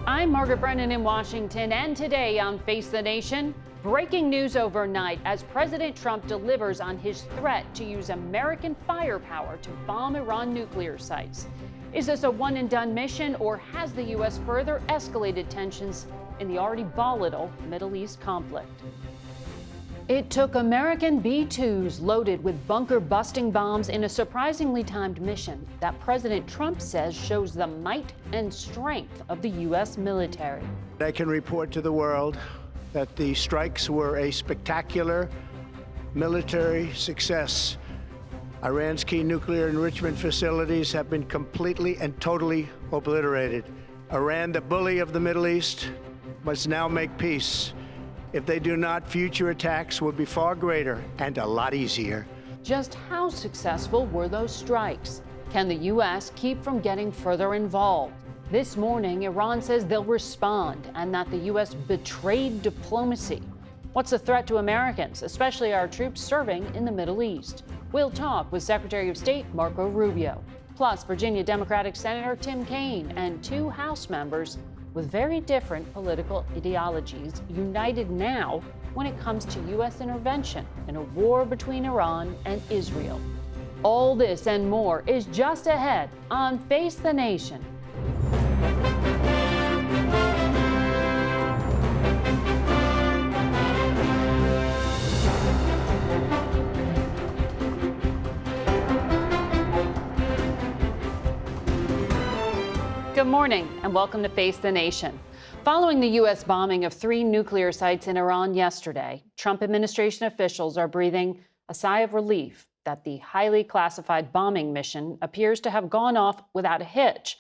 I'm Margaret Brennan in Washington, and today on Face the Nation, breaking news overnight as President Trump delivers on his threat to use American firepower to bomb Iran nuclear sites. Is this a one-and-done mission, or has the U.S. further escalated tensions in the already volatile Middle East conflict? It took American B-2s loaded with bunker-busting bombs in a surprisingly timed mission that President Trump says shows the might and strength of the U.S. military. I can report to the world that the strikes were a spectacular military success. Iran's key nuclear enrichment facilities have been completely and totally obliterated. Iran, the bully of the Middle East, must now make peace. If they do not, future attacks will be far greater and a lot easier. Just how successful were those strikes? Can the U.S. keep from getting further involved? This morning, Iran says they'll respond and that the U.S. betrayed diplomacy. What's the threat to Americans, especially our troops serving in the Middle East? We'll talk with Secretary of State Marco Rubio, plus Virginia Democratic Senator Tim Kaine and two House members with very different political ideologies, united now when it comes to U.S. intervention in a war between Iran and Israel. All this and more is just ahead on Face the Nation. Good morning and welcome to Face the Nation. Following the U.S. bombing of 3 nuclear sites in Iran yesterday, Trump administration officials are breathing a sigh of relief that the highly classified bombing mission appears to have gone off without a hitch.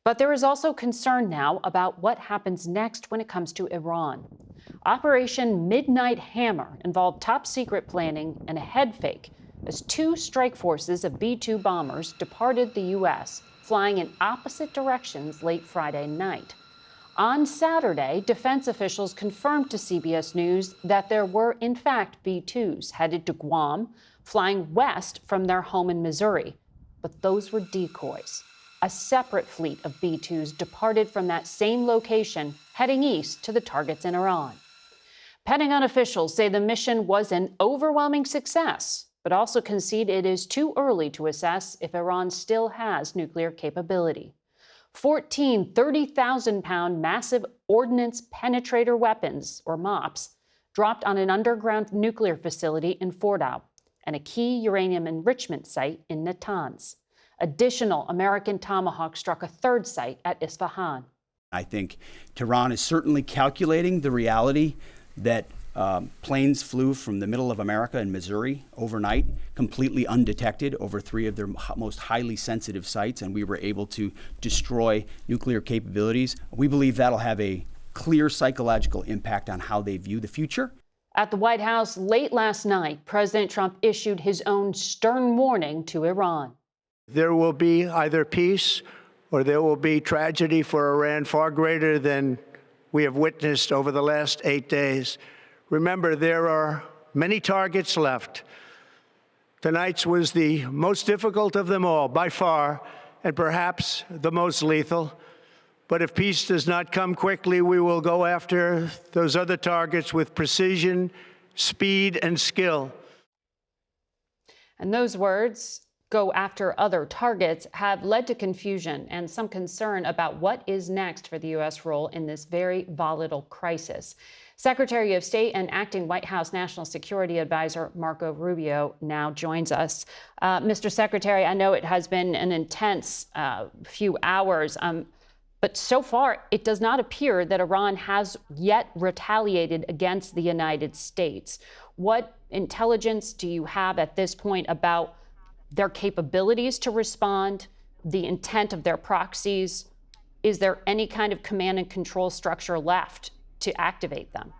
But there is also concern now about what happens next when it comes to Iran. Operation Midnight Hammer involved top secret planning and a head fake as 2 strike forces of B-2 bombers departed the U.S., flying in opposite directions late Friday night. On Saturday, defense officials confirmed to CBS News that there were, in fact, B-2s headed to Guam, flying west from their home in Missouri. But those were decoys. A separate fleet of B-2s departed from that same location, heading east to the targets in Iran. Pentagon officials say the mission was an overwhelming success, but also concede it is too early to assess if Iran still has nuclear capability. 14 30,000-pound massive ordnance penetrator weapons, or MOPs, dropped on an underground nuclear facility in Fordow and a key uranium enrichment site in Natanz. Additional American Tomahawks struck a 3rd site at Isfahan. I think Tehran is certainly calculating the reality that planes flew from the middle of America in Missouri overnight, completely undetected over 3 of their most highly sensitive sites, and we were able to destroy nuclear capabilities. We believe that'll have a clear psychological impact on how they view the future. At the White House late last night, President Trump issued his own stern warning to Iran. There will be either peace or there will be tragedy for Iran far greater than we have witnessed over the last 8 days. Remember, there are many targets left. Tonight's was the most difficult of them all, by far, and perhaps the most lethal. But if peace does not come quickly, we will go after those other targets with precision, speed, and skill. And those words, go after other targets, have led to confusion and some concern about what is next for the U.S. role in this very volatile crisis. Secretary of State and acting White House National Security Advisor Marco Rubio now joins us. Mr. Secretary, I know it has been an intense few hours, but so far it does not appear that Iran has yet retaliated against the United States. What intelligence do you have at this point about their capabilities to respond, the intent of their proxies? Is there any kind of command and control structure left to activate them?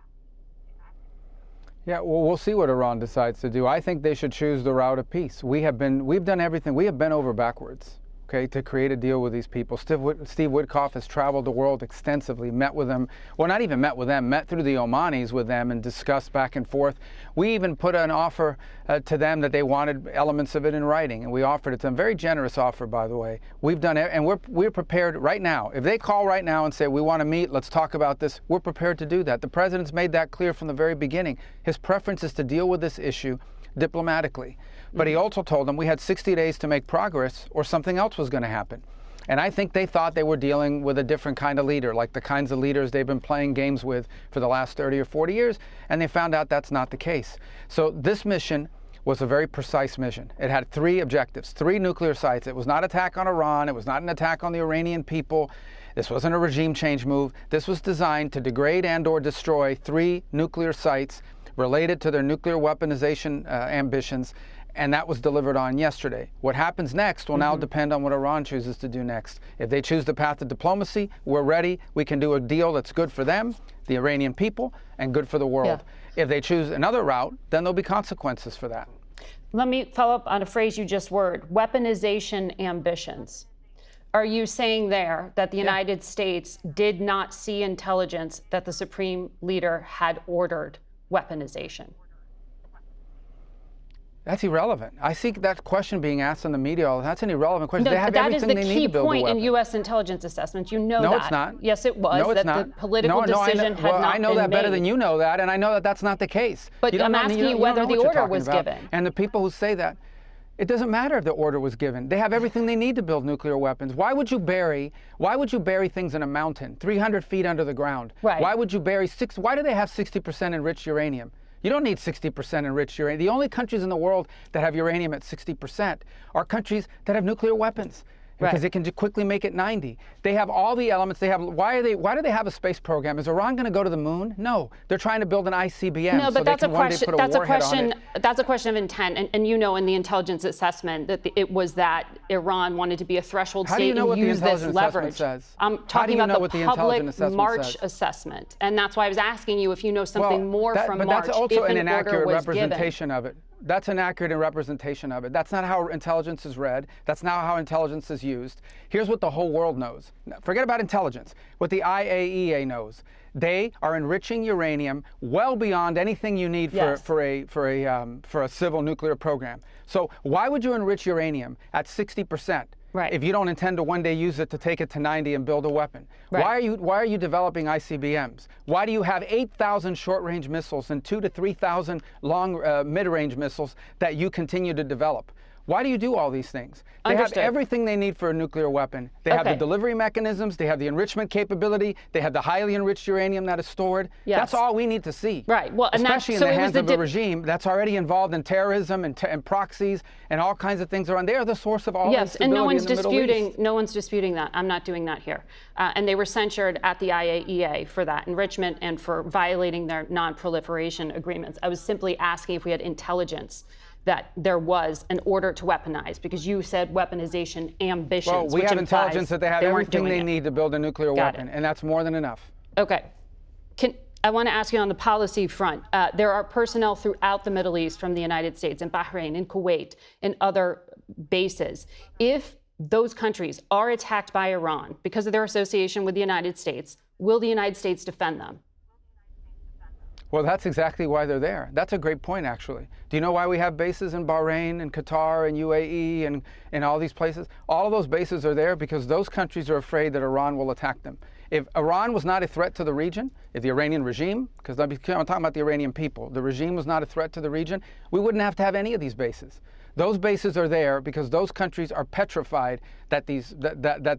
Yeah, well, we'll see what Iran decides to do. I think they should choose the route of peace. We've done everything. We have bent over backwards okay, to create a deal with these people. Steve Witkoff has traveled the world extensively, met with them, well, not even met with them, met through the Omanis with them and discussed back and forth. We even put an offer to them that they wanted elements of it in writing, and we offered it to them. Very generous offer, by the way. We've done it, and we're prepared right now. If they call right now and say, we want to meet, let's talk about this, we're prepared to do that. The president's made that clear from the very beginning. His preference is to deal with this issue diplomatically. But he also told them we had 60 days to make progress or something else was going to happen. And I think they thought they were dealing with a different kind of leader, like the kinds of leaders they've been playing games with for the last 30 or 40 years, and they found out that's not the case. So this mission was a very precise mission. It had 3 objectives, 3 nuclear sites. It was not an attack on Iran. It was not an attack on the Iranian people. This wasn't a regime change move. This was designed to degrade and or destroy 3 nuclear sites related to their nuclear weaponization ambitions, and that was delivered on yesterday. What happens next will now depend on what Iran chooses to do next. If they choose the path of diplomacy, we're ready. We can do a deal that's good for them, the Iranian people, and good for the world. Yeah. If they choose another route, then there'll be consequences for that. Let me follow up on a phrase you just word, weaponization ambitions. Are you saying there that the United States did not see intelligence that the Supreme Leader had ordered weaponization? That's irrelevant. I see that question being asked in the media. That's an irrelevant question. No, they have that is everything the they key need to build a point weapon. in U.S. intelligence assessments. You know that. No, it's not. Yes, it was. No, it's that not. The political decision had not been made. I know that better than you know that, and I know that that's not the case. But I'm asking you whether the order was given. And the people who say that, it doesn't matter if the order was given. They have everything they need to build nuclear weapons. Why would you bury things in a mountain, 300 feet under the ground? Right. Why would you bury why do they have 60% enriched uranium? You don't need 60% enriched uranium. The only countries in the world that have uranium at 60% are countries that have nuclear weapons, because it can quickly make it 90. They have all the elements. They have. Why do they have a space program? Is Iran going to go to the moon? No, they're trying to build an ICBM. No, but so that's they can one day put a warhead on it. That's a question of intent, and you know in the intelligence assessment that it was that Iran wanted to be a threshold state and use this leverage. I'm talking about the public March assessment, and that's why I was asking you if you know something more from March. But that's also an inaccurate representation of it. That's an accurate representation of it. That's not how intelligence is read. That's not how intelligence is used. Here's what the whole world knows. Forget about intelligence. What the IAEA knows. They are enriching uranium well beyond anything you need for a civil nuclear program. So why would you enrich uranium at 60%? Right. If you don't intend to one day use it to take it to 90 and build a weapon? Right. Why are you developing ICBMs? Why do you have 8,000 short-range missiles and 2,000 to 3,000 long mid-range missiles that you continue to develop? Why do you do all these things? They have everything they need for a nuclear weapon. They have the delivery mechanisms, they have the enrichment capability, they have the highly enriched uranium that is stored. Yes. That's all we need to see. Right. Well, especially in the hands of a regime that's already involved in terrorism and proxies and all kinds of things around. They are the source of all instability in the Middle East. No one's disputing that. I'm not doing that here. And they were censured at the IAEA for that enrichment and for violating their non-proliferation agreements. I was simply asking if we had intelligence that there was an order to weaponize, because you said weaponization ambitions. Well, we have intelligence that they have everything they need to build a nuclear weapon, and that's more than enough. Okay. I want to ask you on the policy front. There are personnel throughout the Middle East from the United States, in Bahrain, in Kuwait, in other bases. If those countries are attacked by Iran because of their association with the United States, will the United States defend them? Well, that's exactly why they're there. That's a great point, actually. Do you know why we have bases in Bahrain and Qatar and UAE and all these places? All of those bases are there because those countries are afraid that Iran will attack them. If Iran was not a threat to the region, if the Iranian regime, because I'm talking about the Iranian people, the regime was not a threat to the region, we wouldn't have to have any of these bases. Those bases are there because those countries are petrified that the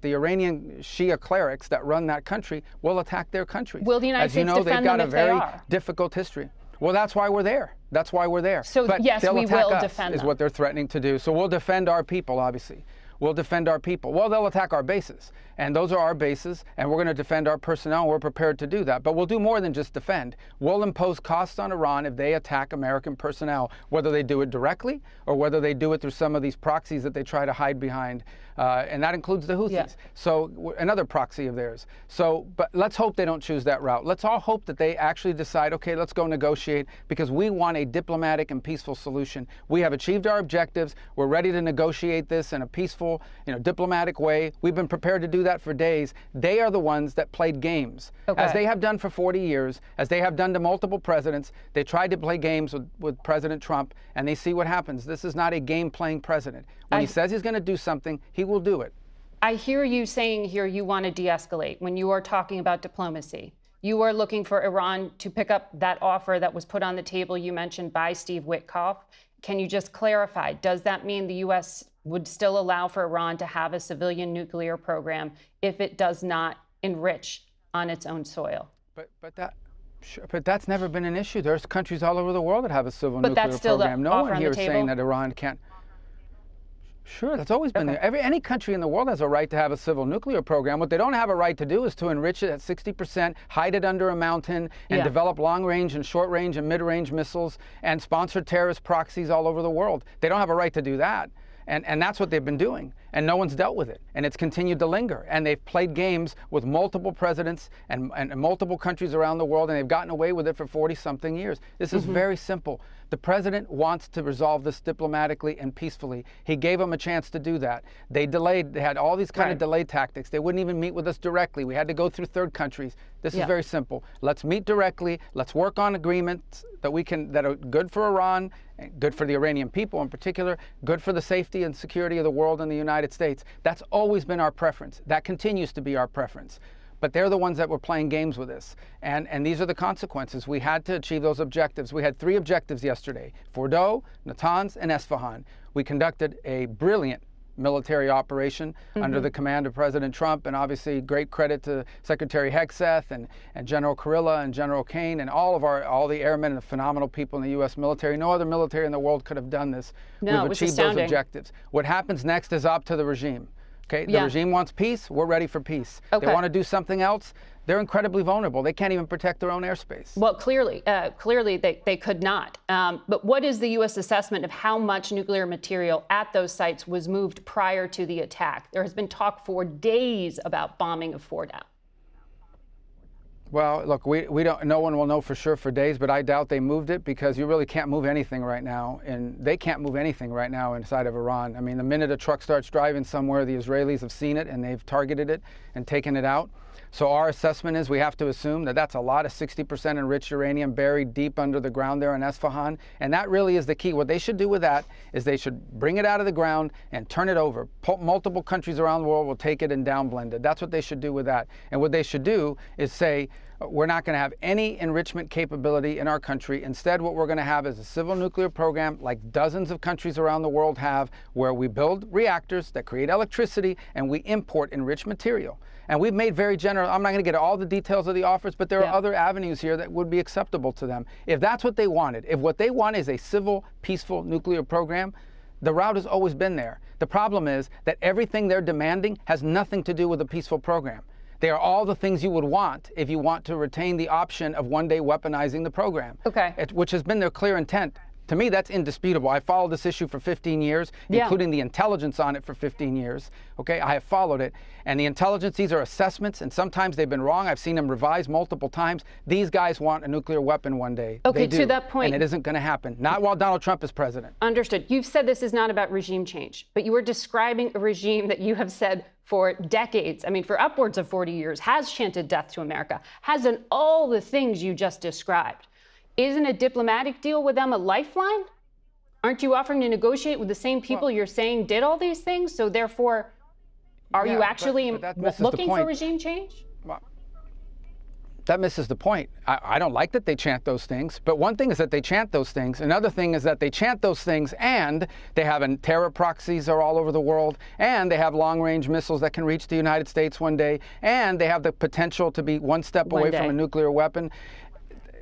Iranian Shia clerics that run that country will attack their countries. Will the United States defend them if they are? As you know, they've got a very difficult history. Well, that's why we're there. That's why we're there. So but yes, we will defend them. Is what they're threatening to do. So we'll defend our people, obviously. We'll defend our people. Well, they'll attack our bases. And those are our bases, and we're going to defend our personnel, and we're prepared to do that. But we'll do more than just defend. We'll impose costs on Iran if they attack American personnel, whether they do it directly or whether they do it through some of these proxies that they try to hide behind. And that includes the Houthis. Yeah. So another proxy of theirs. So, but let's hope they don't choose that route. Let's all hope that they actually decide, okay, let's go negotiate, because we want a diplomatic and peaceful solution. We have achieved our objectives. We're ready to negotiate this in a peaceful, diplomatic way. We've been prepared to do that for days. They are the ones that played games, as they have done for 40 years, as they have done to multiple presidents. They tried to play games with President Trump, and they see what happens. This is not a game-playing president. When he says he's going to do something, he will do it. I hear you saying here you want to de-escalate when you are talking about diplomacy. You are looking for Iran to pick up that offer that was put on the table you mentioned by Steve Witkoff. Can you just clarify, does that mean the U.S. would still allow for Iran to have a civilian nuclear program if it does not enrich on its own soil? But that's never been an issue. There's countries all over the world that have a civil nuclear that's still program. the No offer one on here the is table? saying that Iran can't. Sure, that's always been there. Any country in the world has a right to have a civil nuclear program. What they don't have a right to do is to enrich it at 60%, hide it under a mountain, and develop long-range and short-range and mid-range missiles and sponsor terrorist proxies all over the world. They don't have a right to do that. And that's what they've been doing. And no one's dealt with it. And it's continued to linger. And they've played games with multiple presidents and multiple countries around the world, and they've gotten away with it for 40-something years. This is very simple. The president wants to resolve this diplomatically and peacefully. He gave them a chance to do that. They delayed. They had all these kind of delay tactics. They wouldn't even meet with us directly. We had to go through third countries. This is very simple. Let's meet directly. Let's work on agreements that are good for Iran, good for the Iranian people in particular, good for the safety and security of the world and the United States. That's always been our preference. That continues to be our preference. But they're the ones that were playing games with us. And these are the consequences. We had to achieve those objectives. We had 3 objectives yesterday: Fordow, Natanz, and Esfahan. We conducted a brilliant military operation under the command of President Trump, and obviously great credit to Secretary Hegseth and General Kurilla and General Kaine and all the airmen and the phenomenal people in the U.S. military. No other military in the world could have done this. No, We've achieved those objectives. What happens next is up to the regime. Okay, the regime wants peace. We're ready for peace. They want to do something else. They're incredibly vulnerable. They can't even protect their own airspace. Well, clearly they could not. But what is the U.S. assessment of how much nuclear material at those sites was moved prior to the attack? There has been talk for days about bombing of Fordow. Well, look, we don't. No one will know for sure for days, but I doubt they moved it, because you really can't move anything right now, and they can't move anything right now inside of Iran. I mean, the minute a truck starts driving somewhere, the Israelis have seen it and they've targeted it and taken it out. So our assessment is we have to assume that that's a lot of 60% enriched uranium buried deep under the ground there in Esfahan, and that really is the key. What they should do with that is they should bring it out of the ground and turn it over. Multiple countries around the world will take it and downblend it. That's what they should do with that. And what they should do is say, we're not going to have any enrichment capability in our country. Instead, what we're going to have is a civil nuclear program like dozens of countries around the world have, where we build reactors that create electricity and we import enriched material. And we've made very general, I'm not going to get all the details of the offers, but there are other avenues here that would be acceptable to them. If that's what they wanted, if what they want is a civil, peaceful nuclear program, the route has always been there. The problem is that everything they're demanding has nothing to do with a peaceful program. They are all the things you would want if you want to retain the option of one day weaponizing the program, which has been their clear intent. To me, that's indisputable. I followed this issue for 15 years, including the intelligence on it for 15 years. Okay, I have followed it. And the intelligence, these are assessments, and sometimes they've been wrong. I've seen them revised multiple times. These guys want a nuclear weapon one day. Okay, they do, to that point. and it isn't going to happen. Not while Donald Trump is president. Understood. You've said this is not about regime change, but you were describing a regime that you have said for decades, I mean, for upwards of 40 years, has chanted death to America, has done all the things you just described. Isn't a diplomatic deal with them a lifeline? Aren't you offering to negotiate with the same people you're saying did all these things? So therefore, are you actually looking for regime change? Well, that misses the point. I don't like that they chant those things, but one thing is that they chant those things. Another thing is that they chant those things and they have terror proxies are all over the world, and they have long-range missiles that can reach the United States one day, and they have the potential to be one step away from a nuclear weapon.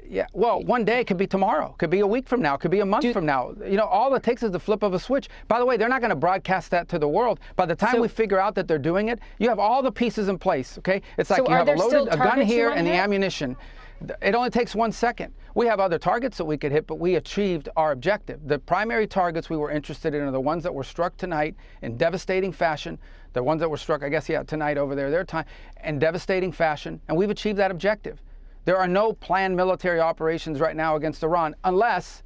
Yeah, well, one day could be tomorrow, could be a week from now, could be a month from now. You know, all it takes is the flip of a switch. By the way, they're not going to broadcast that to the world. By the time we figure out that they're doing it, you have all the pieces in place, okay? It's like you have a gun here and the ammunition. It only takes 1 second. We have other targets that we could hit, but we achieved our objective. The primary targets we were interested in are the ones that were struck tonight in devastating fashion. The ones that were struck, I guess, tonight over there, their time, in devastating fashion, and we've achieved that objective. There are no planned military operations right now against Iran unless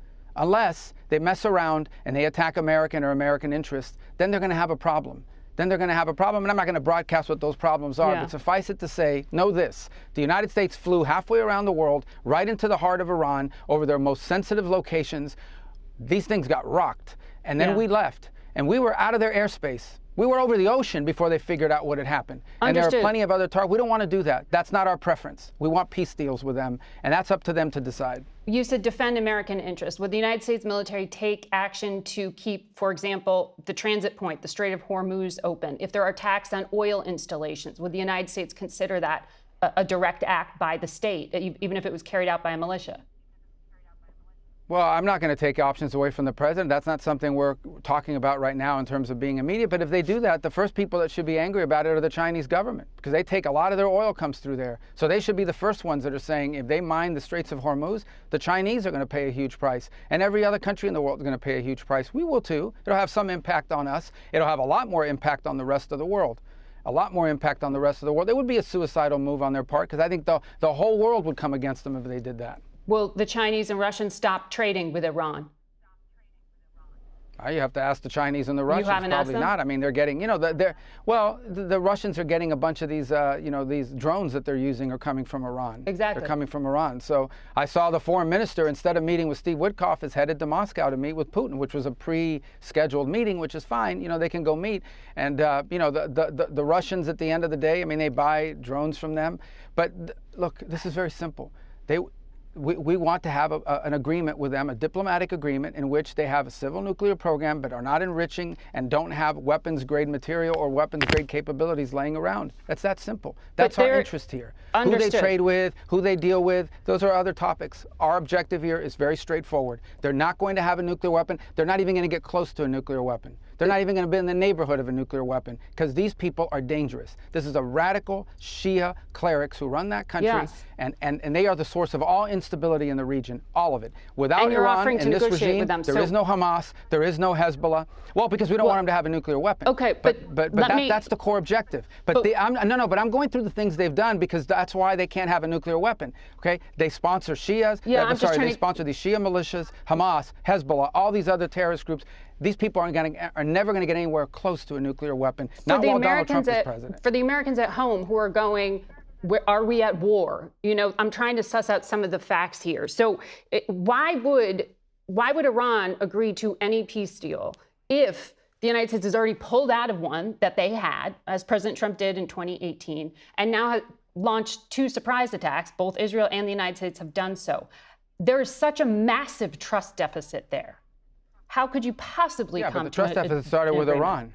they mess around and they attack American or American interests. Then they're going to have a problem. And I'm not going to broadcast what those problems are, but suffice it to say, know this. The United States flew halfway around the world, right into the heart of Iran, over their most sensitive locations. These things got rocked. And then we left. And we were out of their airspace. We were over the ocean before they figured out what had happened. And there are plenty of other targets. We don't want to do that. That's not our preference. We want peace deals with them, and that's up to them to decide. You said defend American interests. Would the United States military take action to keep, for example, the transit point, the Strait of Hormuz, open? If there are attacks on oil installations, would the United States consider that a direct act by the state, even if it was carried out by a militia? Well, I'm not going to take options away from the president. That's not something we're talking about right now in terms of being immediate. But if they do that, the first people that should be angry about it are the Chinese government, because they take a lot of their oil comes through there. So they should be the first ones that are saying if they mine the Straits of Hormuz, the Chinese are going to pay a huge price. And every other country in the world is going to pay a huge price. We will too. It'll have some impact on us. It'll have a lot more impact on the rest of the world. A lot more impact on the rest of the world. It would be a suicidal move on their part, because I think the whole world would come against them if they did that. Will the Chinese and Russians stop trading with Iran? You have to ask the Chinese and the Russians. You haven't Probably asked them? not. I mean, they're getting, the Russians are getting a bunch of these, these drones that they're using are coming from Iran. Exactly. They're coming from Iran. So I saw the foreign minister, instead of meeting with Steve Witkoff, is headed to Moscow to meet with Putin, which was a pre-scheduled meeting, which is fine. You know, they can go meet. And, the Russians at the end of the day, I mean, they buy drones from them. But look, this is very simple. We want to have an agreement with them, a diplomatic agreement in which they have a civil nuclear program but are not enriching and don't have weapons-grade material or weapons-grade capabilities laying around. That's that simple. That's our interest here. Understood. Who they trade with, who they deal with, those are other topics. Our objective here is very straightforward. They're not going to have a nuclear weapon. They're not even going to get close to a nuclear weapon. They're not even going to be in the neighborhood of a nuclear weapon, because these people are dangerous. This is a radical Shia clerics who run that country, and they are the source of all instability in the region, all of it. Without Iran and this regime, there is no Hamas, there is no Hezbollah. Well, because we don't want them to have a nuclear weapon. Okay, but that's the core objective. But I'm going through the things they've done, because that's why they can't have a nuclear weapon. Okay, they sponsor Shias. They sponsor these Shia militias, Hamas, Hezbollah, all these other terrorist groups. These people are never going to get anywhere close to a nuclear weapon. Not while Donald Trump is president. For the Americans at home who are going, are we at war? You know, I'm trying to suss out some of the facts here. So why would Iran agree to any peace deal if the United States has already pulled out of one that they had, as President Trump did in 2018, and now has launched 2 surprise attacks? Both Israel and the United States have done so. There is such a massive trust deficit there. How could you possibly come to but the trust deficit started with Iran.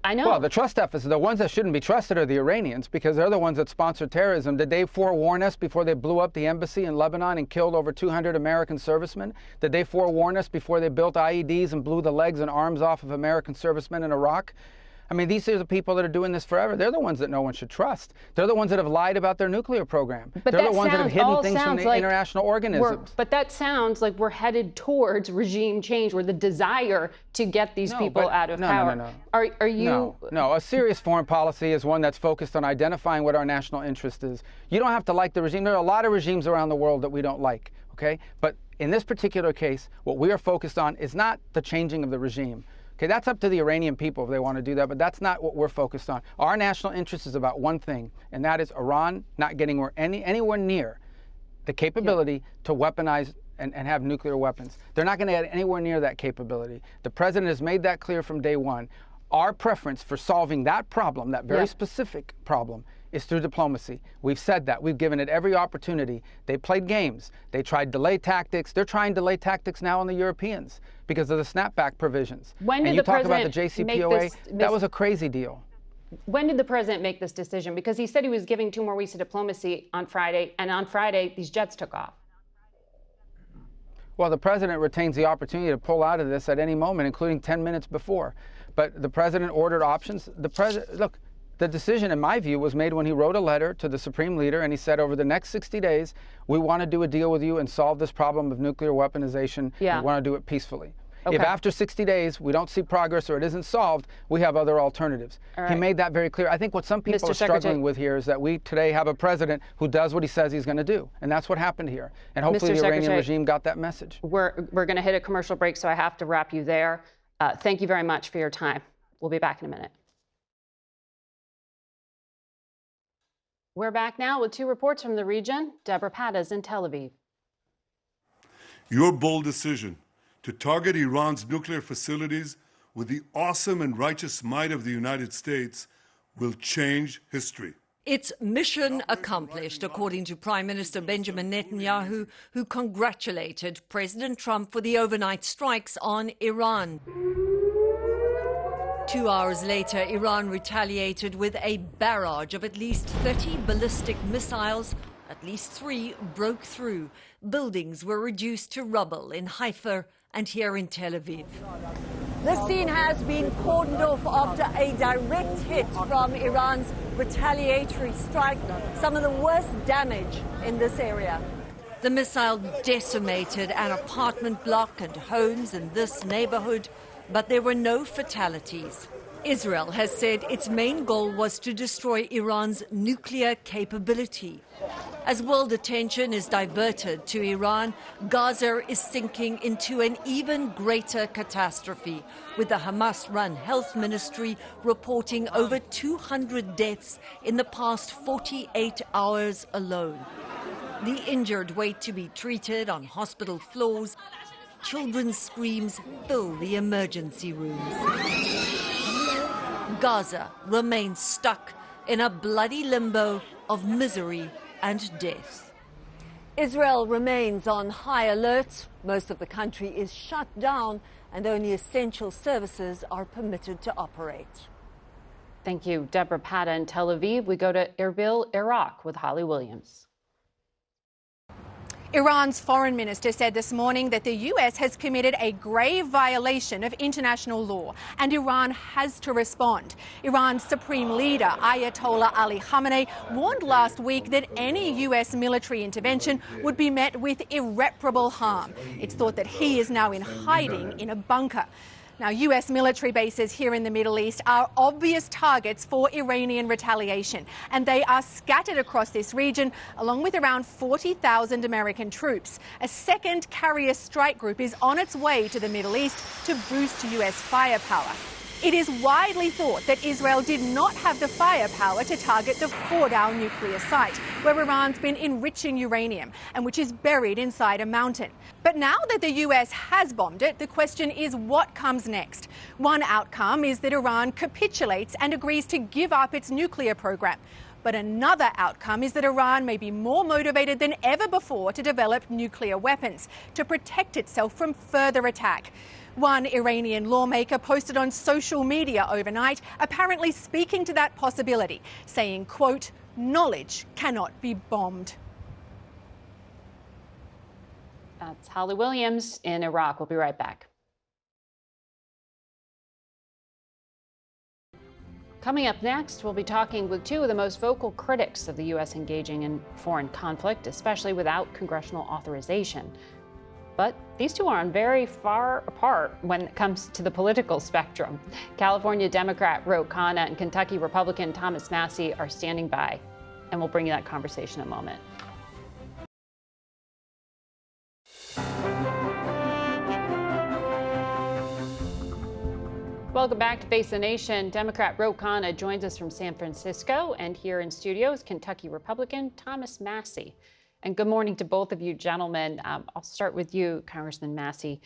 I know. Well, the trust deficit, the ones that shouldn't be trusted are the Iranians, because they're the ones that sponsor terrorism. Did they forewarn us before they blew up the embassy in Lebanon and killed over 200 American servicemen? Did they forewarn us before they built IEDs and blew the legs and arms off of American servicemen in Iraq? I mean, these are the people that are doing this forever. They're the ones that no one should trust. They're the ones that have lied about their nuclear program. But they're the ones that have hidden things from the international organisms. But that sounds like we're headed towards regime change, or the desire to get these people out of power. No. Are you? No. A serious foreign policy is one that's focused on identifying what our national interest is. You don't have to like the regime. There are a lot of regimes around the world that we don't like, okay? But in this particular case, what we are focused on is not the changing of the regime. Okay, that's up to the Iranian people if they want to do that, but that's not what we're focused on. Our national interest is about one thing, and that is Iran not getting anywhere near the capability to weaponize and have nuclear weapons. They're not going to get anywhere near that capability. The president has made that clear from day one. Our preference for solving that problem, that very specific problem, is through diplomacy. We've said that. We've given it every opportunity. They played games. They tried delay tactics. They're trying delay tactics now on the Europeans because of the snapback provisions. And you talk about the JCPOA, that was a crazy deal. When did the president make this decision? Because he said he was giving 2 more weeks of diplomacy on Friday, and on Friday, these jets took off. Well, the president retains the opportunity to pull out of this at any moment, including 10 minutes before. But the president ordered options. Look, the decision, in my view, was made when he wrote a letter to the Supreme Leader, and he said, over the next 60 days, we want to do a deal with you and solve this problem of nuclear weaponization. Yeah. We want to do it peacefully. Okay. If after 60 days we don't see progress or it isn't solved, we have other alternatives. Right. He made that very clear. I think what some people Mr. are struggling with here is that we today have a president who does what he says he's going to do. And that's what happened here. And hopefully Mr. the Iranian Secretary, regime got that message. We're going to hit a commercial break, so I have to wrap you there. Thank you very much for your time. We'll be back in a minute. We're back now with 2 reports from the region. Deborah Patta's in Tel Aviv. Your bold decision to target Iran's nuclear facilities with the awesome and righteous might of the United States will change history. It's mission accomplished, according to Prime Minister Benjamin Netanyahu, who congratulated President Trump for the overnight strikes on Iran. 2 hours later, Iran retaliated with a barrage of at least 30 ballistic missiles. At least 3 broke through. Buildings were reduced to rubble in Haifa and here in Tel Aviv. The scene has been cordoned off after a direct hit from Iran's retaliatory strike, some of the worst damage in this area. The missile decimated an apartment block and homes in this neighborhood, but there were no fatalities. Israel has said its main goal was to destroy Iran's nuclear capability. As world attention is diverted to Iran, Gaza is sinking into an even greater catastrophe, with the Hamas-run health ministry reporting over 200 deaths in the past 48 hours alone. The injured wait to be treated on hospital floors. Children's screams fill the emergency rooms. Gaza remains stuck in a bloody limbo of misery and death. Israel remains on high alert. Most of the country is shut down and only essential services are permitted to operate. Thank you, Deborah Patta in Tel Aviv. We go to Erbil, Iraq with Holly Williams. Iran's foreign minister said this morning that the U.S. has committed a grave violation of international law and Iran has to respond. Iran's supreme leader, Ayatollah Ali Khamenei, warned last week that any U.S. military intervention would be met with irreparable harm. It's thought that he is now in hiding in a bunker. Now, U.S. military bases here in the Middle East are obvious targets for Iranian retaliation, and they are scattered across this region, along with around 40,000 American troops. A second carrier strike group is on its way to the Middle East to boost U.S. firepower. It is widely thought that Israel did not have the firepower to target the Fordow nuclear site, where Iran's been enriching uranium and which is buried inside a mountain. But now that the US has bombed it, the question is what comes next? One outcome is that Iran capitulates and agrees to give up its nuclear program. But another outcome is that Iran may be more motivated than ever before to develop nuclear weapons to protect itself from further attack. One Iranian lawmaker posted on social media overnight, apparently speaking to that possibility, saying, quote, "Knowledge cannot be bombed." That's Holly Williams in Iraq. We'll be right back. Coming up next, we'll be talking with 2 of the most vocal critics of the U.S. engaging in foreign conflict, especially without congressional authorization. But these 2 are on very far apart when it comes to the political spectrum. California Democrat Ro Khanna and Kentucky Republican Thomas Massie are standing by, and we'll bring you that conversation in a moment. Welcome back to Face the Nation. Democrat Ro Khanna joins us from San Francisco, and here in studio is Kentucky Republican Thomas Massie. And good morning to both of you, gentlemen. I'll start with you, Congressman Massie.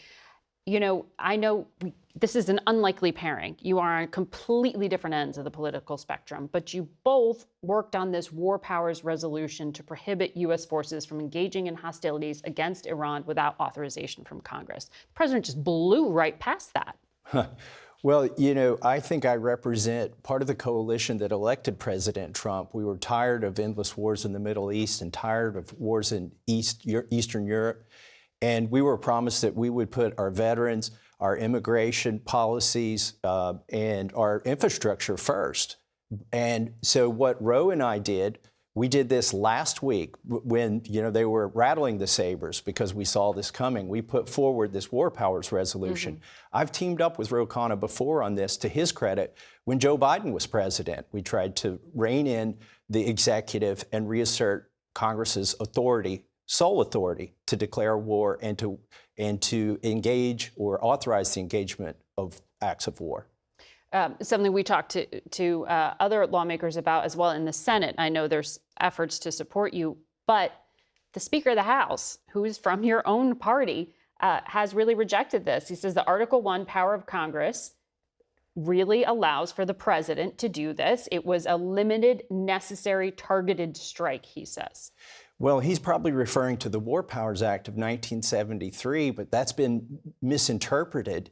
You know, I know this is an unlikely pairing. You are on completely different ends of the political spectrum, but you both worked on this war powers resolution to prohibit U.S. forces from engaging in hostilities against Iran without authorization from Congress. The president just blew right past that. Well, you know, I think I represent part of the coalition that elected President Trump. We were tired of endless wars in the Middle East and tired of wars in Eastern Europe. And we were promised that we would put our veterans, our immigration policies, and our infrastructure first. And so what Roe and I did, we did this last week when, they were rattling the sabers because we saw this coming. We put forward this war powers resolution. I've teamed up with Ro Khanna before on this, to his credit. When Joe Biden was president, we tried to rein in the executive and reassert Congress's authority, sole authority, to declare war and to engage or authorize the engagement of acts of war. Something we talked to other lawmakers about as well in the Senate. I know there's efforts to support you, but the Speaker of the House, who is from your own party, has really rejected this. He says the Article 1 power of Congress really allows for the president to do this. It was a limited, necessary, targeted strike, he says. Well, he's probably referring to the War Powers Act of 1973, but that's been misinterpreted.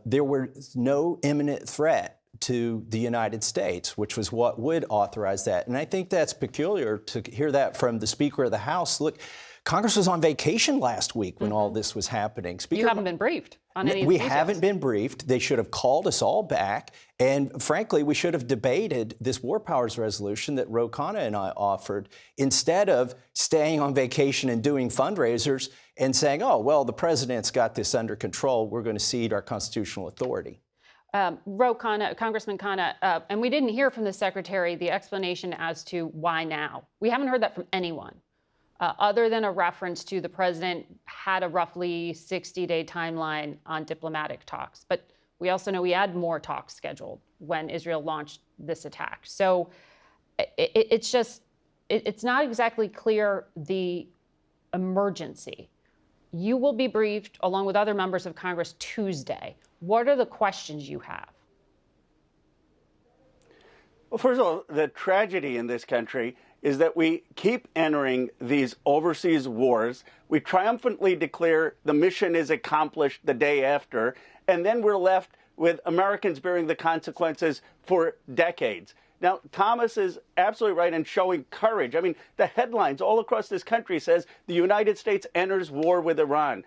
There was no imminent threat to the United States, which was what would authorize that. And I think that's peculiar to hear that from the Speaker of the House. Look, Congress was on vacation last week when all this was happening. You haven't been briefed on any of the We details. haven't been briefed. They should have called us all back. And frankly, we should have debated this war powers resolution that Ro Khanna and I offered, instead of staying on vacation and doing fundraisers and saying, oh, well, the president's got this under control. We're going to cede our constitutional authority. Ro Khanna, Congressman Khanna, and we didn't hear from the secretary the explanation as to why now. We haven't heard that from anyone. Other than a reference to the president had a roughly 60-day timeline on diplomatic talks. But we also know he had more talks scheduled when Israel launched this attack. So it's not exactly clear the emergency. You will be briefed along with other members of Congress Tuesday. What are the questions you have? Well, first of all, the tragedy in this country is that we keep entering these overseas wars. We triumphantly declare the mission is accomplished the day after, and then we're left with Americans bearing the consequences for decades. Now, Thomas is absolutely right in showing courage. I mean, the headlines all across this country says the United States enters war with Iran.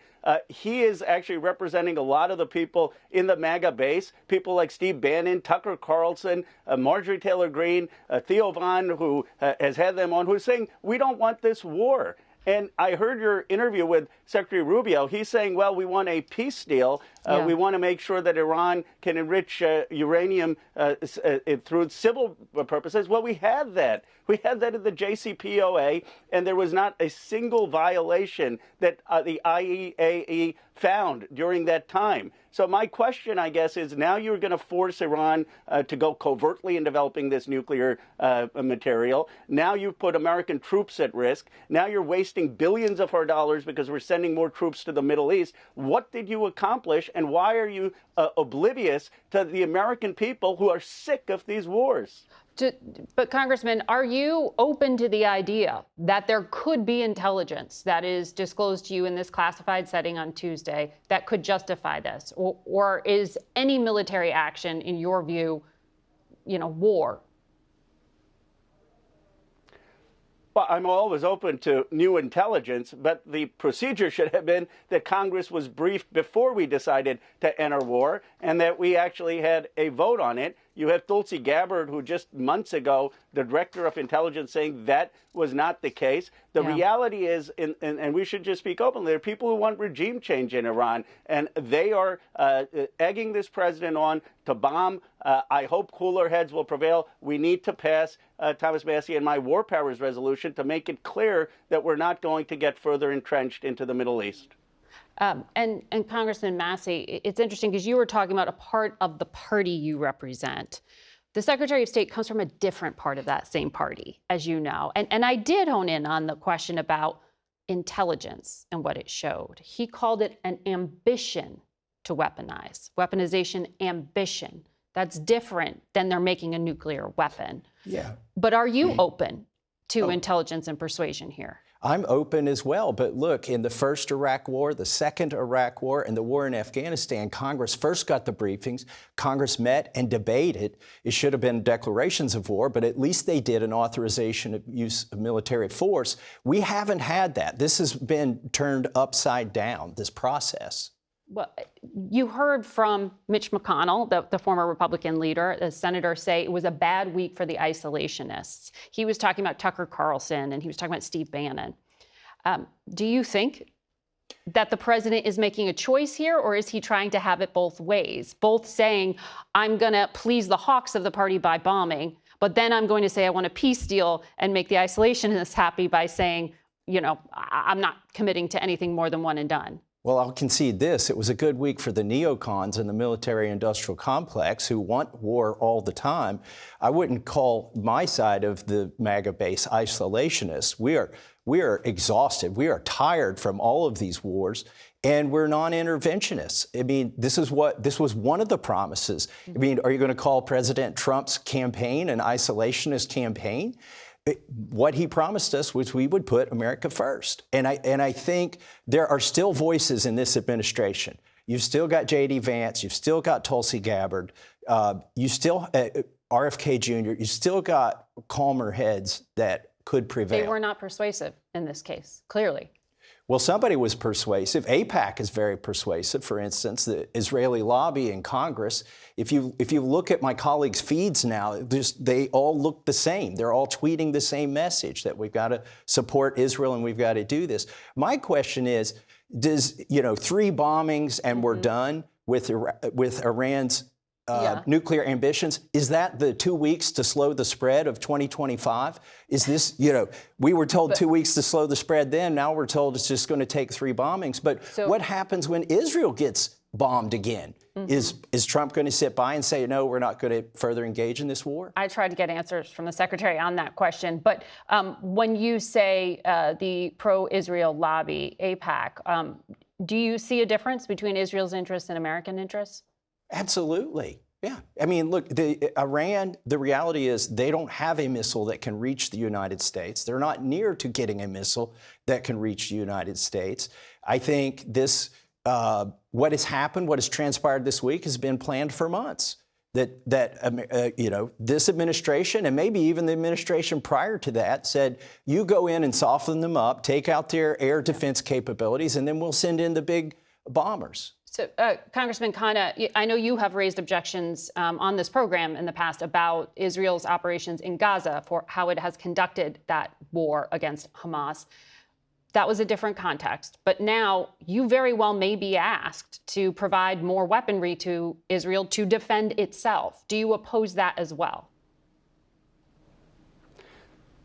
He is actually representing a lot of the people in the MAGA base, people like Steve Bannon, Tucker Carlson, Marjorie Taylor Greene, Theo Von, who has had them on, who's saying, we don't want this war. And I heard your interview with Secretary Rubio. He's saying, well, we want a peace deal. We want to make sure that Iran can enrich uranium through civil purposes. Well, we had that. We had that at the JCPOA, and there was not a single violation that the IAEA found during that time. So my question, I guess, is now you're going to force Iran to go covertly in developing this nuclear material. Now you've put American troops at risk. Now you're wasting billions of our dollars because we're sending more troops to the Middle East. What did you accomplish, and why are you oblivious to the American people who are sick of these wars? But Congressman, are you open to the idea that there could be intelligence that is disclosed to you in this classified setting on Tuesday that could justify this? Or is any military action, in your view, war? Well, I'm always open to new intelligence, but the procedure should have been that Congress was briefed before we decided to enter war, and that we actually had a vote on it. You have Tulsi Gabbard, who just months ago, the director of intelligence, saying that was not the case. The reality is, and we should just speak openly, there are people who want regime change in Iran, and they are egging this president on to bomb. I hope cooler heads will prevail. We need to pass, Thomas Massie and my war powers resolution to make it clear that we're not going to get further entrenched into the Middle East. And Congressman Massie, it's interesting because you were talking about a part of the party you represent. The Secretary of State comes from a different part of that same party, as you know. And I did hone in on the question about intelligence and what it showed. He called it an ambition to weaponize. Weaponization ambition. That's different than they're making a nuclear weapon. Yeah. But are you open to intelligence and persuasion here? I'm open as well. But look, in the first Iraq War, the second Iraq War, and the war in Afghanistan, Congress first got the briefings. Congress met and debated. It should have been declarations of war, but at least they did an authorization of use of military force. We haven't had that. This has been turned upside down, this process. Well, you heard from Mitch McConnell, the former Republican leader, the senator, say it was a bad week for the isolationists. He was talking about Tucker Carlson and he was talking about Steve Bannon. Do you think that the president is making a choice here, or is he trying to have it both ways? Both saying, I'm going to please the hawks of the party by bombing, but then I'm going to say I want a peace deal and make the isolationists happy by saying, you know, I'm not committing to anything more than one and done. Well, I'll concede this. It was a good week for the neocons in the military-industrial complex who want war all the time. I wouldn't call my side of the MAGA base isolationist. We are exhausted. We are tired from all of these wars, and we're non-interventionists. I mean, this was one of the promises. I mean, are you going to call President Trump's campaign an isolationist campaign? What he promised us was we would put America first. And I think there are still voices in this administration. You've still got J.D. Vance. You've still got Tulsi Gabbard. You still, RFK Jr., you still got calmer heads that could prevail. They were not persuasive in this case, clearly. Well, somebody was persuasive. AIPAC is very persuasive. For instance, the Israeli lobby in Congress. If you look at my colleagues' feeds now, they all look the same. They're all tweeting the same message that we've got to support Israel and we've got to do this. My question is, does 3 bombings and we're done with Iran's nuclear ambitions? Is that the 2 weeks to slow the spread of 2025? Is this, we were told 2 weeks to slow the spread then. Now we're told it's just going to take 3 bombings. But what happens when Israel gets bombed again? Is Trump going to sit by and say, no, we're not going to further engage in this war? I tried to get answers from the secretary on that question. But when you say the pro-Israel lobby, AIPAC, do you see a difference between Israel's interests and American interests? Absolutely. Yeah. I mean, look, Iran, the reality is they don't have a missile that can reach the United States. They're not near to getting a missile that can reach the United States. I think this, what has happened, what has transpired this week has been planned for months. This administration and maybe even the administration prior to that said, you go in and soften them up, take out their air defense capabilities, and then we'll send in the big bombers. So, Congressman Kaine, I know you have raised objections on this program in the past about Israel's operations in Gaza for how it has conducted that war against Hamas. That was a different context. But now you very well may be asked to provide more weaponry to Israel to defend itself. Do you oppose that as well?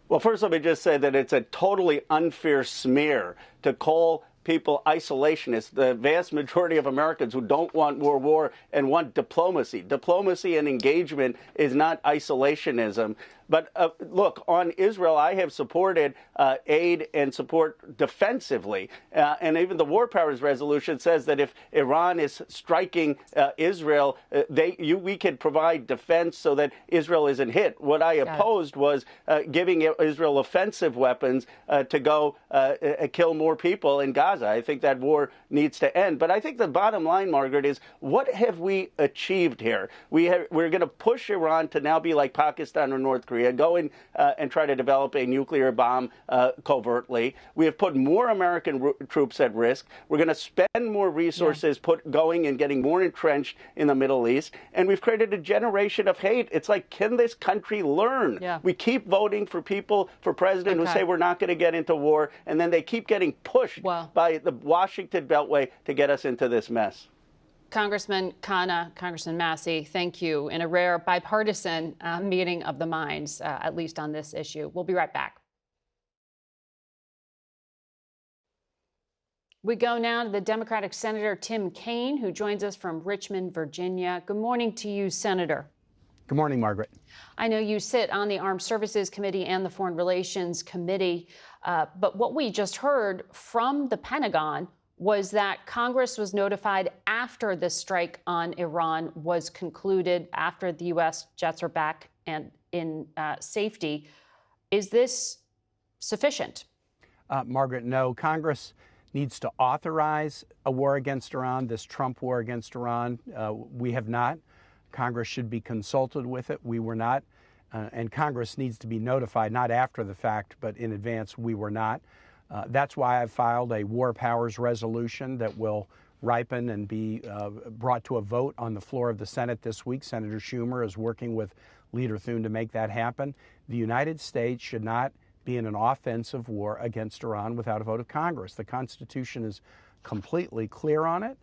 Well, first, let me just say that it's a totally unfair smear to call people isolationists. The vast majority of Americans who don't want more war and want diplomacy. Diplomacy and engagement is not isolationism. But look, on Israel, I have supported aid and support defensively. And even the War Powers Resolution says that if Iran is striking Israel, we could provide defense so that Israel isn't hit. What I opposed was giving Israel offensive weapons to go kill more people in Gaza. I think that war needs to end. But I think the bottom line, Margaret, is what have we achieved here? We're going to push Iran to now be like Pakistan or North Korea, go in and try to develop a nuclear bomb covertly. We have put more American troops at risk. We're going to spend more resources going and getting more entrenched in the Middle East. And we've created a generation of hate. It's like, can this country learn? We keep voting for people for president who say we're not going to get into war, and then they keep getting pushed by the Washington Beltway to get us into this mess. Congressman Kaine, Congressman Massie, thank you. In a rare bipartisan meeting of the minds, at least on this issue. We'll be right back. We go now to the Democratic Senator Tim Kaine, who joins us from Richmond, Virginia. Good morning to you, Senator. Good morning, Margaret. I know you sit on the Armed Services Committee and the Foreign Relations Committee, but what we just heard from the Pentagon was that Congress was notified after the strike on Iran was concluded, after the U.S. jets are back and in safety. Is this sufficient? Margaret, no. Congress needs to authorize a war against Iran, this Trump war against Iran. We have not. Congress should be consulted with it. We were not. And Congress needs to be notified, not after the fact, but in advance. We were not. That's why I've filed a war powers resolution that will ripen and be brought to a vote on the floor of the Senate this week. Senator Schumer is working with Leader Thune to make that happen. The United States should not be in an offensive war against Iran without a vote of Congress. The Constitution is completely clear on it.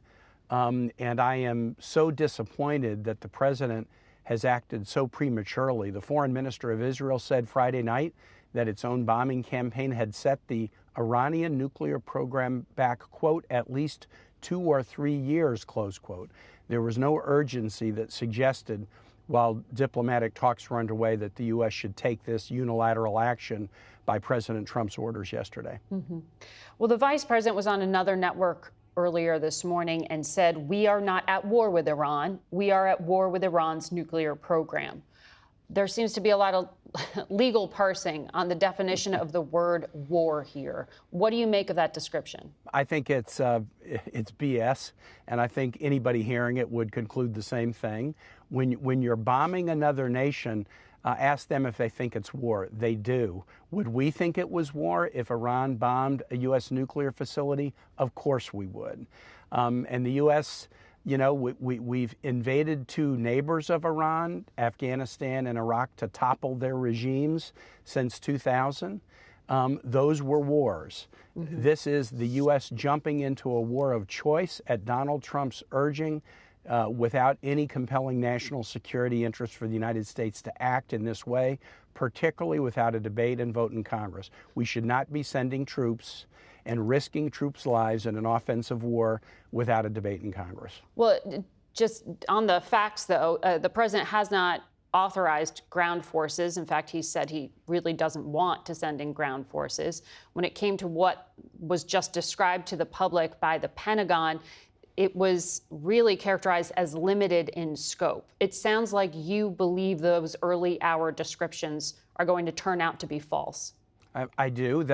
And I am so disappointed that the president has acted so prematurely. The foreign minister of Israel said Friday night that its own bombing campaign had set the Iranian nuclear program back, quote, at least 2 or 3 years, close quote. There was no urgency that suggested, while diplomatic talks were underway, that the U.S. should take this unilateral action by President Trump's orders yesterday. Mm-hmm. Well, the vice president was on another network earlier this morning and said, we are not at war with Iran. We are at war with Iran's nuclear program. There seems to be a lot of legal parsing on the definition of the word war here. What do you make of that description? I think it's BS, and I think anybody hearing it would conclude the same thing. When you're bombing another nation, ask them if they think it's war. They do. Would we think it was war if Iran bombed a U.S. nuclear facility? Of course we would. And the U.S., you know, we've invaded 2 neighbors of Iran, Afghanistan and Iraq, to topple their regimes since 2000. Those were wars. Mm-hmm. This is the U.S. jumping into a war of choice at Donald Trump's urging, without any compelling national security interest for the United States to act in this way, particularly without a debate and vote in Congress. We should not be sending troops and risking troops' lives in an offensive war without a debate in Congress. Well, just on the facts, though, the president has not authorized ground forces. In fact, he said he really doesn't want to send in ground forces. When it came to what was just described to the public by the Pentagon, it was really characterized as limited in scope. It sounds like you believe those early hour descriptions are going to turn out to be false. I do.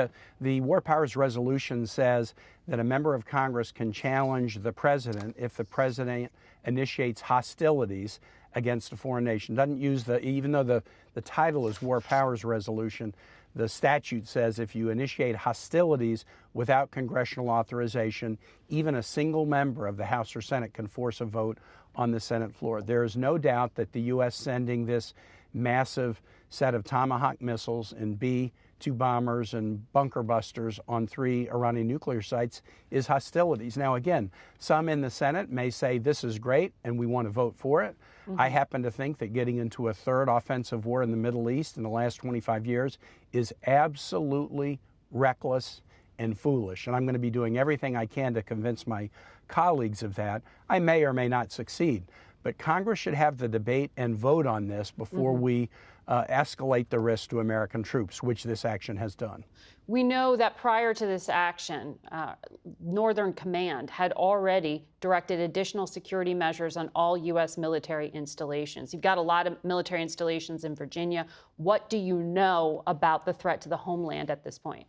The War Powers Resolution says that a member of Congress can challenge the president if the president initiates hostilities against a foreign nation. Doesn't use even though the title is War Powers Resolution, the statute says if you initiate hostilities without congressional authorization, even a single member of the House or Senate can force a vote on the Senate floor. There is no doubt that the U.S. sending this massive set of Tomahawk missiles and B-2 bombers and bunker busters on 3 Iranian nuclear sites is hostilities. Now, again, some in the Senate may say this is great and we want to vote for it. Mm-hmm. I happen to think that getting into a 3rd offensive war in the Middle East in the last 25 years is absolutely reckless and foolish. And I'm going to be doing everything I can to convince my colleagues of that. I may or may not succeed. But Congress should have the debate and vote on this before mm-hmm. we escalate the risk to American troops, which this action has done. We know that prior to this action, Northern Command had already directed additional security measures on all U.S. military installations. You've got a lot of military installations in Virginia. What do you know about the threat to the homeland at this point?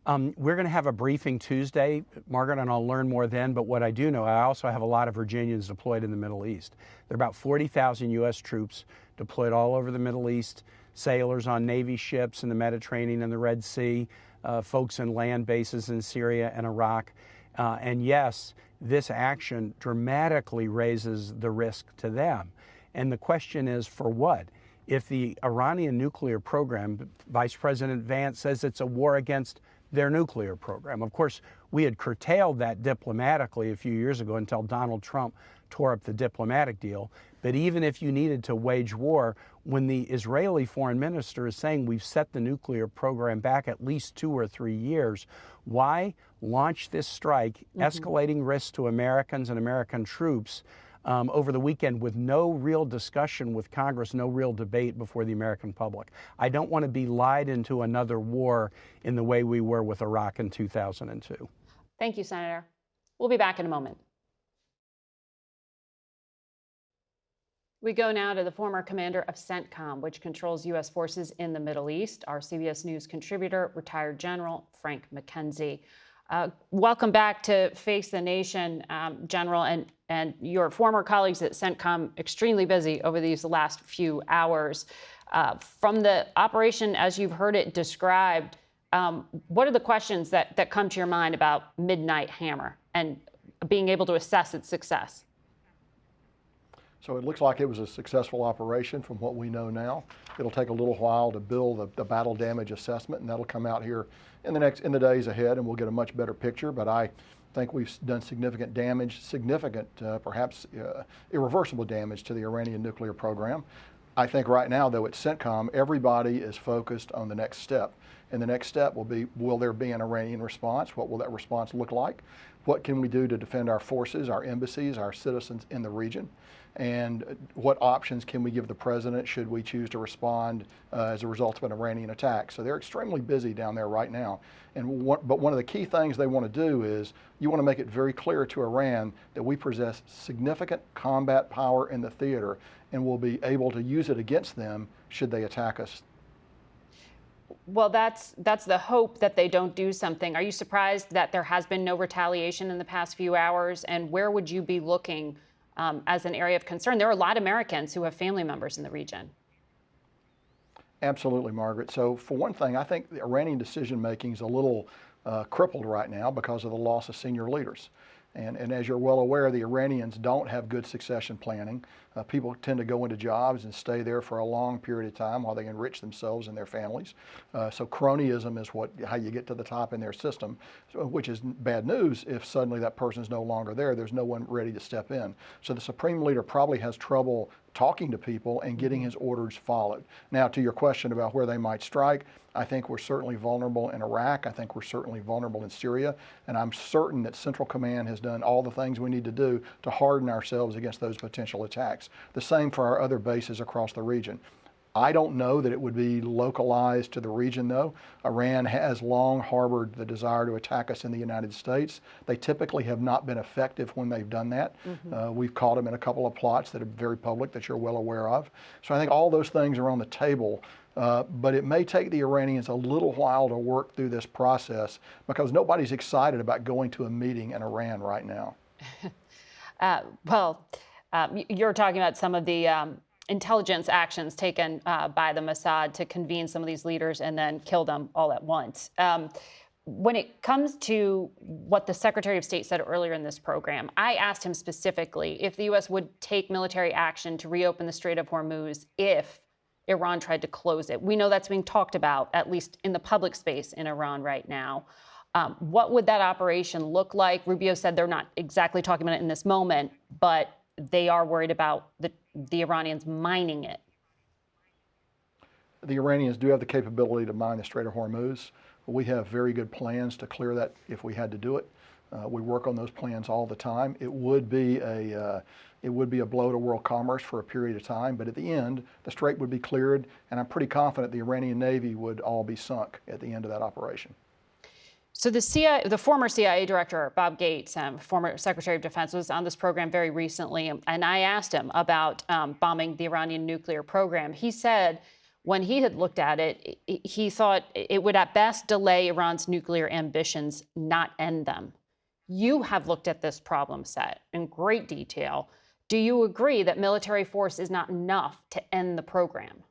We're going to have a briefing Tuesday, Margaret, and I'll learn more then. But what I do know, I also have a lot of Virginians deployed in the Middle East. There are about 40,000 U.S. troops deployed all over the Middle East, sailors on Navy ships in the Mediterranean and the Red Sea, folks in land bases in Syria and Iraq. And yes, this action dramatically raises the risk to them. And the question is, for what? If the Iranian nuclear program, Vice President Vance says it's a war against their nuclear program. Of course, we had curtailed that diplomatically a few years ago until Donald Trump tore up the diplomatic deal. But even if you needed to wage war, when the Israeli foreign minister is saying we've set the nuclear program back at least 2 or 3 years, why launch this strike, mm-hmm. escalating risks to Americans and American troops over the weekend with no real discussion with Congress, no real debate before the American public? I don't want to be lied into another war in the way we were with Iraq in 2002. Thank you, Senator. We'll be back in a moment. We go now to the former commander of CENTCOM, which controls U.S. forces in the Middle East, our CBS News contributor, retired General Frank McKenzie. Welcome back to Face the Nation, General, and your former colleagues at CENTCOM extremely busy over these last few hours. From the operation, as you've heard it described, what are the questions that come to your mind about Midnight Hammer and being able to assess its success? So it looks like it was a successful operation from what we know now. It'll take a little while to build the battle damage assessment, and that'll come out here in the days ahead, and we'll get a much better picture. But I think we've done significant damage, perhaps irreversible damage to the Iranian nuclear program. I think right now, though, at CENTCOM, everybody is focused on the next step. And the next step will be, will there be an Iranian response? What will that response look like? What can we do to defend our forces, our embassies, our citizens in the region? And what options can we give the president should we choose to respond as a result of an Iranian attack? So they're extremely busy down there right now. But one of the key things they want to do is you want to make it very clear to Iran that we possess significant combat power in the theater and will be able to use it against them should they attack us. Well, that's the hope that they don't do something. Are you surprised that there has been no retaliation in the past few hours? And where would you be looking as an area of concern? There are a lot of Americans who have family members in the region. Absolutely, Margaret. So for one thing, I think the Iranian decision-making is a little crippled right now because of the loss of senior leaders. And as you're well aware, the Iranians don't have good succession planning. People tend to go into jobs and stay there for a long period of time while they enrich themselves and their families. So cronyism is how you get to the top in their system, which is bad news if suddenly that person is no longer there. There's no one ready to step in. So the Supreme Leader probably has trouble talking to people and getting his orders followed. Now, to your question about where they might strike, I think we're certainly vulnerable in Iraq. I think we're certainly vulnerable in Syria. And I'm certain that Central Command has done all the things we need to do to harden ourselves against those potential attacks. The same for our other bases across the region. I don't know that it would be localized to the region, though. Iran has long harbored the desire to attack us in the United States. They typically have not been effective when they've done that. We've caught them in a couple of plots that are very public that you're well aware of. So I think all those things are on the table. But it may take the Iranians a little while to work through this process because nobody's excited about going to a meeting in Iran right now. You're talking about some of the intelligence actions taken by the Mossad to convene some of these leaders and then kill them all at once. When it comes to what the Secretary of State said earlier in this program, I asked him specifically if the U.S. would take military action to reopen the Strait of Hormuz if Iran tried to close it. We know that's being talked about, at least in the public space in Iran right now. What would that operation look like? Rubio said they're not exactly talking about it in this moment, but they are worried about the Iranians mining it. The Iranians do have the capability to mine the Strait of Hormuz. We have very good plans to clear that if we had to do it. We work on those plans all the time. It would be a blow to world commerce for a period of time, but at the end, the strait would be cleared, and I'm pretty confident the Iranian Navy would all be sunk at the end of that operation. So the former CIA director, Bob Gates, former Secretary of Defense, was on this program very recently, and I asked him about bombing the Iranian nuclear program. He said when he had looked at it, he thought it would at best delay Iran's nuclear ambitions, not end them. You have looked at this problem set in great detail. Do you agree that military force is not enough to end the program?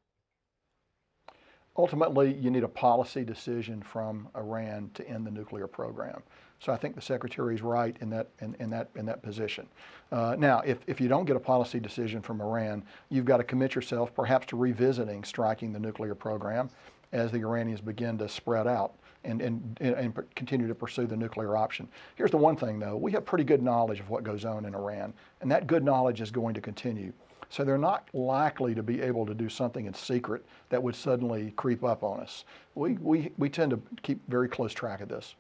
Ultimately, you need a policy decision from Iran to end the nuclear program. So I think the Secretary is right in that position. Now, if you don't get a policy decision from Iran, you've got to commit yourself perhaps to revisiting striking the nuclear program as the Iranians begin to spread out and continue to pursue the nuclear option. Here's the one thing, though. We have pretty good knowledge of what goes on in Iran, and that good knowledge is going to continue. So they're not likely to be able to do something in secret that would suddenly creep up on us. We tend to keep very close track of this.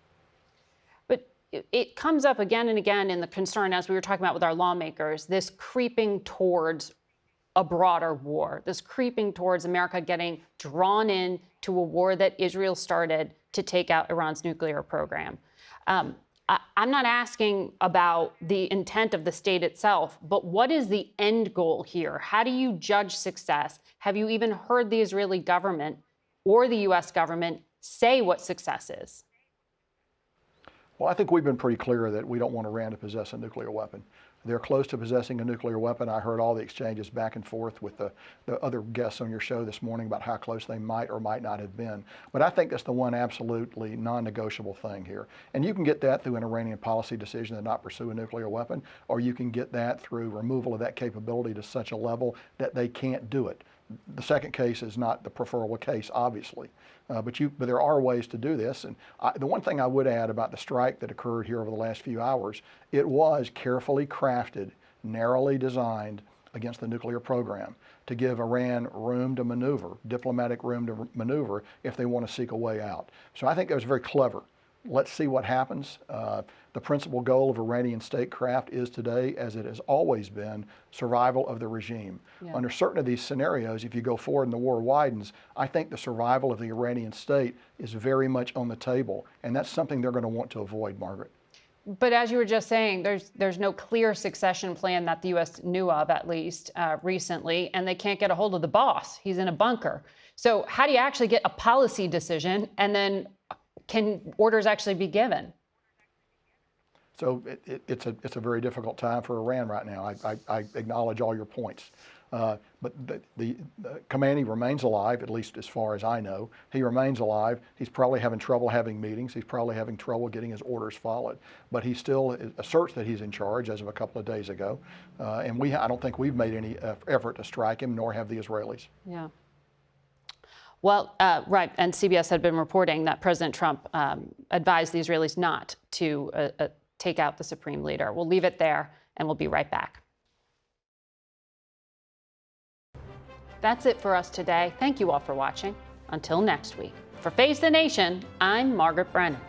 But it comes up again and again in the concern, as we were talking about with our lawmakers, this creeping towards a broader war, this creeping towards America getting drawn into a war that Israel started to take out Iran's nuclear program. I'm not asking about the intent of the state itself, but what is the end goal here? How do you judge success? Have you even heard the Israeli government or the U.S. government say what success is? Well, I think we've been pretty clear that we don't want Iran to possess a nuclear weapon. They're close to possessing a nuclear weapon. I heard all the exchanges back and forth with the other guests on your show this morning about how close they might or might not have been. But I think that's the one absolutely non-negotiable thing here. And you can get that through an Iranian policy decision to not pursue a nuclear weapon, or you can get that through removal of that capability to such a level that they can't do it. The second case is not the preferable case, obviously, but there are ways to do this. And the one thing I would add about the strike that occurred here over the last few hours, it was carefully crafted, narrowly designed against the nuclear program to give Iran room to maneuver, diplomatic room to maneuver if they want to seek a way out. So I think that was very clever. Let's see what happens. The principal goal of Iranian statecraft is today, as it has always been, survival of the regime. Yeah. Under certain of these scenarios, if you go forward and the war widens, I think the survival of the Iranian state is very much on the table, and that's something they're going to want to avoid, Margaret. But as you were just saying, there's no clear succession plan that the U.S. knew of, at least recently, and they can't get a hold of the boss. He's in a bunker. So how do you actually get a policy decision, and then can orders actually be given? So it's a very difficult time for Iran right now. I acknowledge all your points. But the Khamenei remains alive, at least as far as I know. He remains alive. He's probably having trouble having meetings. He's probably having trouble getting his orders followed. But he still asserts that he's in charge as of a couple of days ago. And I don't think we've made any effort to strike him, nor have the Israelis. Yeah. Well, right, and CBS had been reporting that President Trump advised the Israelis not to take out the supreme leader. We'll leave it there, and we'll be right back. That's it for us today. Thank you all for watching. Until next week. For Face the Nation, I'm Margaret Brennan.